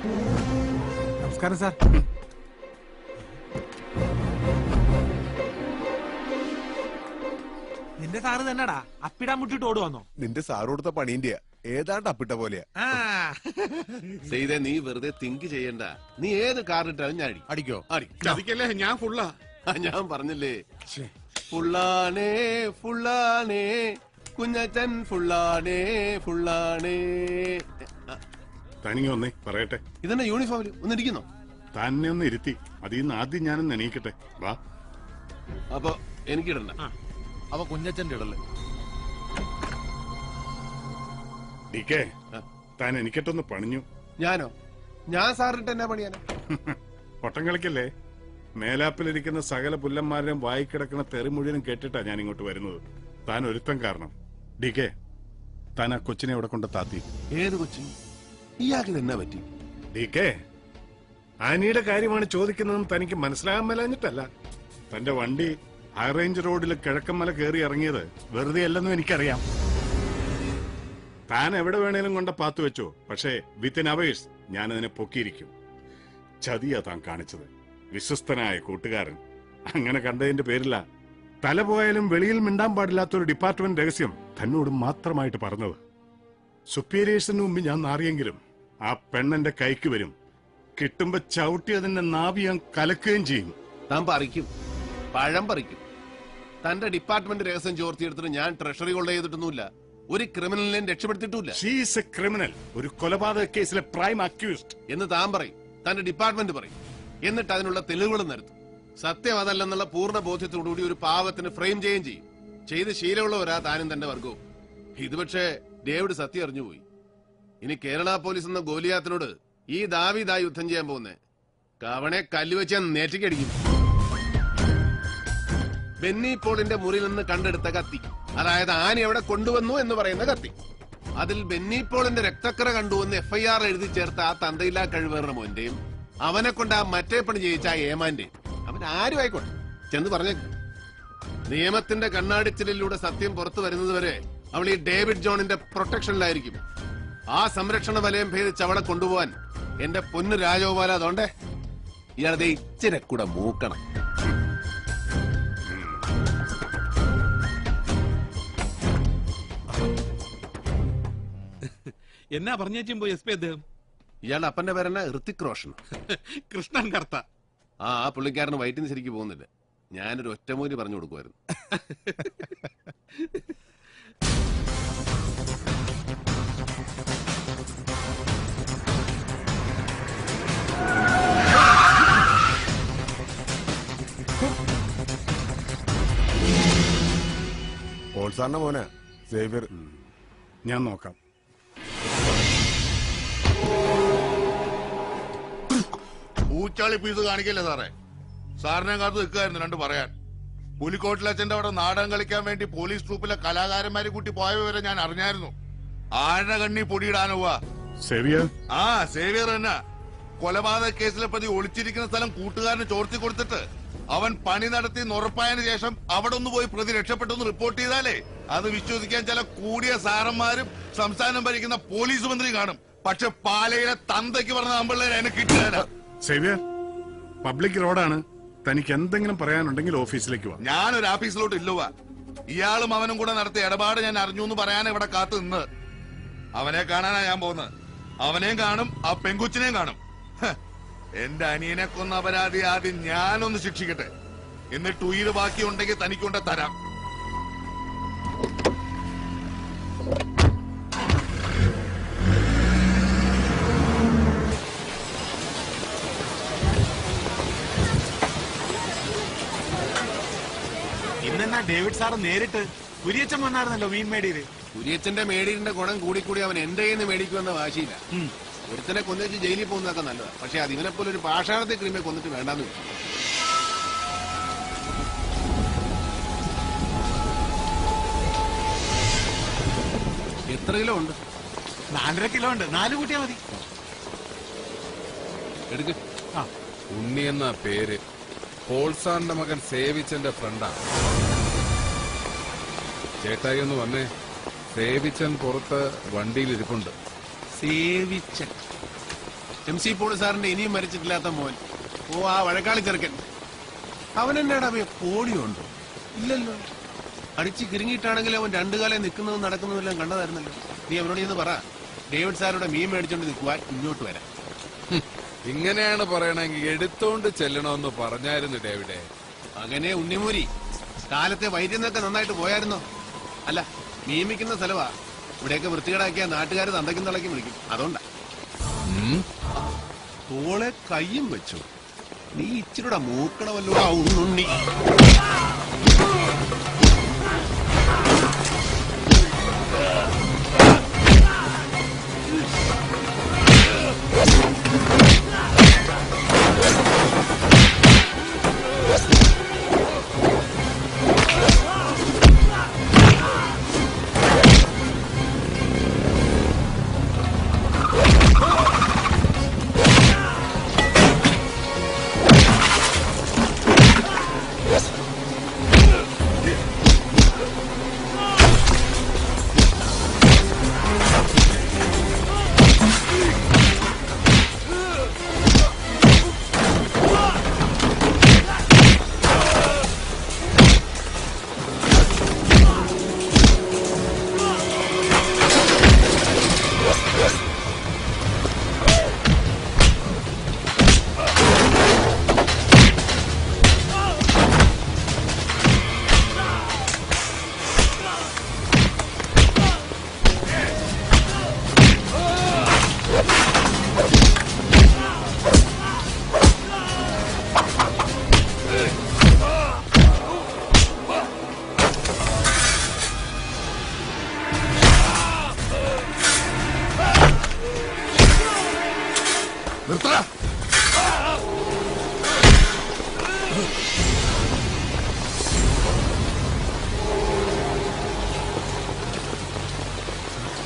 നമസ്കാരം സാർ. നിന്റെ സാറ് തന്നെടാ അപ്പിടാൻ മുട്ടിട്ട് ഓടുവന്നോ? നിന്റെ സാറ് കൊടുത്ത പണീന്റെയാ, ഏതാണ്ട് അപ്പിട്ട പോലെയാ. ചെയ്തേ, നീ വെറുതെ തിങ്ക് ചെയ്യണ്ട. നീ ഏത് കാറിട്ടാലും ഞാൻ അടിക്കോ? ചതിക്കല്ലേ, ഞാൻ ഫുള്ളാ. ഞാൻ പറഞ്ഞില്ലേ, ഫുള്ളാണേ ഫുള്ളാണേ കുഞ്ഞച്ചൻ ഫുള്ളാണേ ഫുള്ളാണേ. തനിങ്ങ ഒന്നേ പറയട്ടെ. ഇതെന്നെ യൂണിഫോമിൽ ഒന്നിരിക്കുന്നോ? തന്നെ ഒന്ന് ഇരുത്തി, അതിന്ന് ആദ്യം ഞാനൊന്ന് എണീക്കട്ടെ. വാ. അപ്പൊ എനിക്കിടണ്ട. അപ്പൊ കുഞ്ഞച്ചന്റെ ഇടല്ലേ? ഡിക്കേ, താൻ എനിക്കിട്ടൊന്ന് പണിഞ്ഞു. ഞാനോ? ഞാൻ സാറിട്ട് എന്നാ പണിയാനോ? പൊട്ടം കളിക്കല്ലേ. മേലാപ്പിലിരിക്കുന്ന സകല പുല്ലന്മാരുടെയും വായിക്കിടക്കുന്ന തെറി മുഴുവനും കേട്ടിട്ടാ ഞാൻ ഇങ്ങോട്ട് വരുന്നത്. താൻ ഒരുത്തം കാരണം. ഡിക്കേ, താൻ ആ കൊച്ചിനെ ഇവിടെ കൊണ്ട് താത്തി. ഏത് കൊച്ചിന്? ഇയാൾക്ക് എന്നാ പറ്റി? ഡിക്കേ, ആനിയുടെ കാര്യമാണ് ചോദിക്കുന്നതെന്ന് തനിക്ക് മനസ്സിലാകാൻ മേലഞ്ഞിട്ടല്ല. തന്റെ വണ്ടി ഹൈ റേഞ്ച് റോഡിൽ കിഴക്കമ്മല കയറി ഇറങ്ങിയത് വെറുതെ അല്ലെന്നും എനിക്കറിയാം. താൻ എവിടെ വേണേലും കൊണ്ട് പാത്തു വെച്ചോ, പക്ഷേ വിത്തിൻ അവേഴ്സ് ഞാനതിനെ പൊക്കിയിരിക്കും. ചതിയാ താൻ കാണിച്ചത്. വിശ്വസ്തനായ കൂട്ടുകാരൻ അങ്ങനെ കണ്ടതിന്റെ പേരില്ല തല പോയാലും വെളിയിൽ മിണ്ടാൻ പാടില്ലാത്തൊരു ഡിപ്പാർട്ട്മെന്റ് രഹസ്യം തന്നോട് മാത്രമായിട്ട് പറഞ്ഞത്. സുപ്പീരിയേഴ്സിന് മുമ്പ് ഞാൻ നാറിയെങ്കിലും ആ പെണ്ണെന്റെ കൈക്ക് വരും. കിട്ടുമ്പോ ചവിട്ടി അതിന്റെ നാവി ഞാൻ കലക്കുകയും ചെയ്യും. താൻ പറിക്കും, പഴം പറിക്കും. തന്റെ ഡിപ്പാർട്ട്മെന്റ് രഹസ്യം ചോർത്തിയെടുത്തിട്ട് ഞാൻ ട്രഷറി കൊള്ള ചെയ്തിട്ടൊന്നുമില്ല. ഒരു ക്രിമിനലിനെയും രക്ഷപ്പെടുത്തിയിട്ടില്ല. ഷീസ് എ ക്രിമിനൽ, ഒരു കൊലപാതക കേസിലെ പ്രൈം അക്യൂസ്ഡ് എന്ന് താൻ പറയും, തന്റെ ഡിപ്പാർട്ട്മെന്റ് പറയും. എന്നിട്ട് അതിനുള്ള തെളിവുകൾ നിരത്തും. സത്യം അതല്ലെന്നുള്ള പൂർണ്ണ ബോധ്യത്തോടുകൂടി ഒരു പാവത്തിന് ഫ്രെയിം ചെയ്യുകയും ചെയ്യും. ചെയ്ത് ശീലമുള്ളവരാ താനും തന്റെ വർഗവും. ഇത് പക്ഷേ ഡേവിഡ് സത്യം അറിഞ്ഞുപോയി. ഇനി കേരള പോലീസ് എന്ന ഗോലിയാത്തിനോട് ഈ ദാവീദാ യുദ്ധം ചെയ്യാൻ പോകുന്നേ. കവണെ കല്ലുവെച്ച് ഞാൻ നേറ്റിക്കടിക്കും. ബെന്നി പോളിന്റെ മുറിയിൽ നിന്ന് കണ്ടെടുത്ത കത്തി, അതായത് ആന എവിടെ കൊണ്ടുവന്നു എന്ന് പറയുന്ന കത്തി, അതിൽ ബെന്നി പോളിന്റെ രക്തക്കറ കണ്ടുവന്ന് FIR എഴുതി ചേർത്ത ആ തന്തയില്ലാ കഴിവേറുന്ന മോന്റെയും അവനെ കൊണ്ട് ആ മറ്റേ പണി ചെയ്യിച്ച ആ ഏമാന്റെയും, അവൻ ആരും ആയിക്കോട്ടെ, ചെന്ന് പറഞ്ഞേക്കും. നിയമത്തിന്റെ കണ്ണാടിച്ചിലൂടെ സത്യം പുറത്തു വരുന്നതുവരെ അവൾ ഈ ഡേവിഡ് ജോണിന്റെ പ്രൊട്ടക്ഷനിലായിരിക്കും. ആ സംരക്ഷണ വലയം ഭേദിച്ച് അവളെ കൊണ്ടുപോവാൻ എന്റെ പൊന്നു രാജഗോപാല, അതുകൊണ്ടേ ഇയാളെ ഇച്ചിരി കൂടെ മൂക്കണം. എന്നാ പറഞ്ഞേച്ചും പോയി SP അദ്ദേഹം? ഇയാളുടെ അപ്പന്റെ പേരെന്നാ? ഋത്തിക് റോഷൻ. കൃഷ്ണൻ കർത്ത. ആ പുള്ളിക്കാരന് വയറ്റിന് ശരിക്ക് പോകുന്നില്ല. ഞാനൊരു ഒറ്റമൂലി പറഞ്ഞു കൊടുക്കുമായിരുന്നു. പോൾസാറിന്റെ മോനെ സേവ്യർ. ഞാൻ നോക്കാം. പൂച്ചാളി പീസ് കാണിക്കല്ലേ സാറേ? സാറിനെ കാത്ത് നിൽക്കായിരുന്നു രണ്ട് പറയാൻ. പുലിക്കോട്ടിലച്ഛന്റെ അവിടെ നാടകം കളിക്കാൻ വേണ്ടി പോലീസ് ട്രൂപ്പിലെ കലാകാരന്മാരെ കൂട്ടി പോയ വിവരം ഞാൻ അറിഞ്ഞായിരുന്നു. ആരുടെ കണ്ണി പൊടിയിടാനുവാ? സേവിയർ? ആ സേവിയർ തന്നെ. കൊലപാതക കേസിലെ പ്രതി ഒളിച്ചിരിക്കുന്ന സ്ഥലം കൂട്ടുകാരന് ചോർത്തി കൊടുത്തിട്ട് അവൻ പണി നടത്തി ഉറപ്പായതിനു ശേഷം അവിടെ ഒന്ന് പോയി പ്രതി രക്ഷപ്പെട്ടെന്ന് റിപ്പോർട്ട് ചെയ്താലേ അത് വിശ്വസിക്കാൻ ചില കൂടിയ സാറന്മാരും സംസ്ഥാനം ഭരിക്കുന്ന പോലീസ് മന്ത്രി കാണും. പക്ഷെ പാലയിലെ തന്തയ്ക്ക് പറഞ്ഞ അമ്പിള്ളേരെ അതിനെ കിട്ടിയാല. സേവിയർ, പബ്ലിക് റോഡാണ്. തനിക്ക് എന്തെങ്കിലും പറയാനുണ്ടെങ്കിൽ ഓഫീസിലേക്ക് വാ. ഞാനൊരു ഓഫീസിലോട്ട് ഇല്ലുവാ. ഇയാളും അവനും കൂടെ നടത്തിയ ഇടപാട് ഞാൻ അറിഞ്ഞു എന്ന് പറയാൻ ഇവിടെ കാത്തു നിന്ന്. അവനെ കാണാനാ ഞാൻ പോകുന്നത്. അവനെയും കാണും, ആ പെങ്കുച്ചിനെയും കാണും. എന്റെ അനിയനെ കൊന്ന അപരാധി ആദ്യം ഞാനൊന്ന് ശിക്ഷിക്കട്ടെ, എന്നിട്ട് ഉയിര് ബാക്കിയുണ്ടെങ്കിൽ തനിക്കൊണ്ട് തരാം. ഇന്നെന്നാ ഡേവിഡ് സാറ് നേരിട്ട് കുര്യച്ചൻ വന്നായിരുന്നല്ലോ മീൻ മേടിയില്. കുര്യച്ചന്റെ മേടിയുടെ ഗുണം കൂടിക്കൂടി അവൻ എന്റെ കയ്യിൽ നിന്ന് മേടിക്കുമെന്ന വാശിയില്ല. ഒരുത്തനെ കൊന്നുവെച്ച് ജയിലിൽ പോകുന്നതൊക്കെ നല്ലതാണ്. പക്ഷെ അതിനെ പോലെ ഒരു പാഷാണത്തെ ക്രിമിയെ കൊന്നിട്ട് വേണ്ടാന്ന് വെച്ചു. എത്ര കിലോ ഉണ്ട്? 4.5 കിലോ ഉണ്ട്. 4 കൂട്ടിയാ മതി. എടുക്ക്. ഉണ്ണി എന്ന പേര് പോൾസാറിന്റെ മകൻ സേവിച്ചന്റെ ഫ്രണ്ടാണ്. ചേട്ടായി ഒന്ന് വന്നേ. സേവിച്ചൻ പുറത്ത് വണ്ടിയിൽ ഇരിപ്പുണ്ട്. സേവിച്ചൻ MC പോൾ സാറിന്റെ ഇനിയും മരിച്ചിട്ടില്ലാത്ത മോൻ. ഓ, ആ വഴക്കാളി ചെറുക്കൻ. അവൻ എന്നാടാ കോടിയുണ്ടോ? ഇല്ലല്ലോ. അടിച്ച് കിരിങ്ങിയിട്ടാണെങ്കിലും അവൻ രണ്ടു കാലം നിൽക്കുന്നതും നടക്കുന്നതും എല്ലാം കണ്ടതായിരുന്നല്ലോ. നീ അവനോട് ഇന്ന് പറ, ഡേവിഡ് സാറുടെ മീൻ മേടിച്ചോണ്ട് നിൽക്കുവാൻ ഇങ്ങോട്ട് വരാം. ഇങ്ങനെയാണ് പറയണമെങ്കിൽ എടുത്തോണ്ട് ചെല്ലണമെന്ന് പറഞ്ഞായിരുന്നു ഡേവിഡേ. അങ്ങനെ ഉണ്ണിമൂരി കാലത്തെ വൈദ്യുന്നൊക്കെ നന്നായിട്ട് പോയായിരുന്നോ? അല്ല, നിയമിക്കുന്ന സ്ഥലവാ. ഇവിടെയൊക്കെ വൃത്തികേടാക്കിയ നാട്ടുകാർ തന്തയ്ക്കും തളയ്ക്കും വിളിക്കും. അതുകൊണ്ടാ. തോളെ കയ്യും വെച്ചു. നീ ഇച്ചിരൂടെ മൂക്കണമല്ലോ ഉണ്ണുണ്ണി.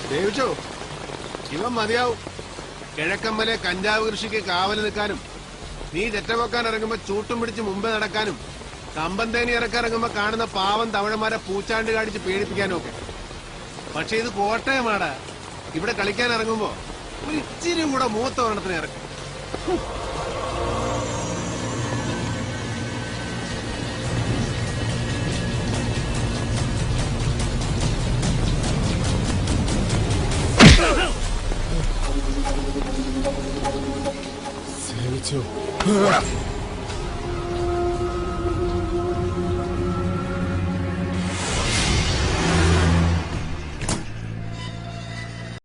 ദേവിച്ചോ, ഇവൻ മതിയാവും. കിഴക്കമ്മലെ കഞ്ചാവ് കൃഷിക്ക് കാവൽ നിൽക്കാനും, നീ ചെറ്റവെക്കാൻ ഇറങ്ങുമ്പോ ചൂട്ടും പിടിച്ച് മുമ്പേ നടക്കാനും, കമ്പം തേനി ഇറക്കിറങ്ങുമ്പോ കാണുന്ന പാവം തമിഴന്മാരെ പൂച്ചാണ്ട് കാടിച്ച് പേടിപ്പിക്കാനും ഒക്കെ. പക്ഷെ ഇത് കോട്ടയമാടാ. ഇവിടെ കളിക്കാൻ ഇറങ്ങുമ്പോ ഒരു ഇച്ചിരി കൂടെ മൂത്ത ഒരെണ്ണത്തിന് ഇറക്കും. സേവിച്ചു